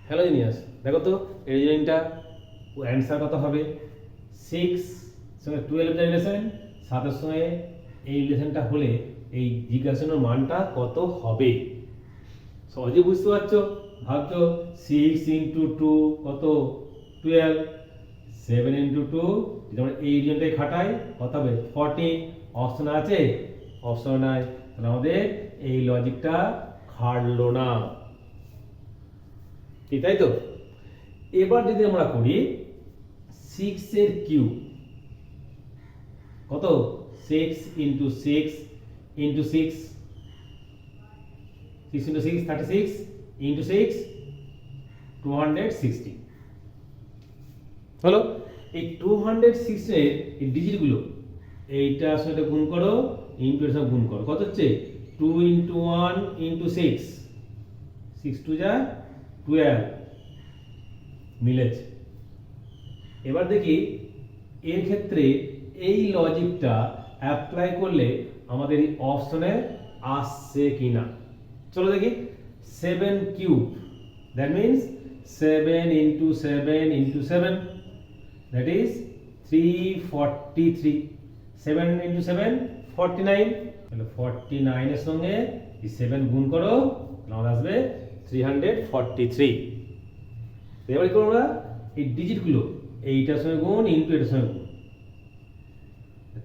Hello genius, দেখো তো এই রিজনিংটা অ্যান্সার কত হবে? 6 সঙ্গে 12 যা রিলেশন, 7 সঙ্গে এই রিলেশনটা হলে এই জিজ্ঞাসার মানটা কত হবে? সহজে বুঝতে পারছো? ভাবছো 6 ইন্টু 2 কত? 12। 7 ইন্টু 2 যদি আমরা এই রিজনটাই খাটাই কত হবে? 14। অপশন আছে? অপশন নাই, তাহলে আমাদের এই লজিকটা খাটলো না, ঠিক তাই তো? এবার যদি আমরা করি 6 এর কিউব কত? 6 ইন্টু 6 ইন্টু 6, 6 ইন্টু 6 36 ইন্টু 6 260 হলো। এই 260 এর এই ডিজিটগুলো এইটার সাথে গুণ করো, ইন্টু এর সাথে গুণ করো, কত হচ্ছে? 2 ইন্টু 1 ইন্টু 6, 6 2 যা 12 মিলেছে। এবার দেখি এর ক্ষেত্রে এই লজিকটা অ্যাপ্লাই করলে আমাদের এই অপশনে আসছে কিনা। চলো দেখি। 7 cube, that means 7 into 7 into 7, that is 343। 7 into 7 49, তাহলে 49 এর সঙ্গে এই 7 গুণ করো, তাহলে আসবে 343। এবার কি করবো আমরা? এই ডিজিটগুলো এইটার সঙ্গে গুণ ইন্টু এটার সঙ্গে গুণ,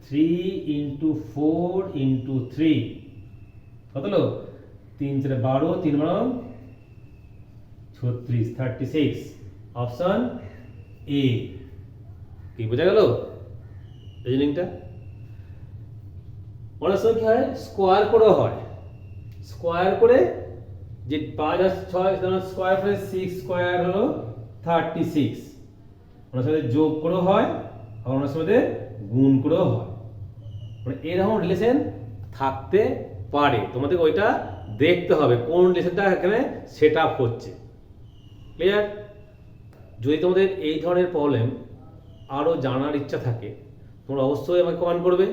3 ইন্টু 4 ইন্টু 3 কত হলো? 3 4 12, 3 12 36, 36। Option A. কি বোঝা গেল রিজনিংটা? অনেক সময় কি হয়, স্কোয়ার করেও হয়। স্কোয়ার করে যে 5 আর 6 স্কোয়ার করে 6 স্কোয়ার হলো 36। ওনার সাথে যোগ করেও হয়, আর ওনার সাথে গুণ করেও হয়। মানে এরকম রিলেশন থাকতে পারে, তোমাদের ওইটা দেখতে হবে কোন রিলেশনটা এখানে সেট আপ হচ্ছে। ক্লিয়ার? যদি তোমাদের এই ধরনের প্রবলেম আরও জানার ইচ্ছা থাকে তোমরা অবশ্যই আমাকে কমেন্ট করবে,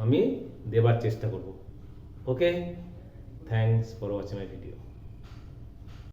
আমি দেবার চেষ্টা করব। Okay, thanks for watching my video.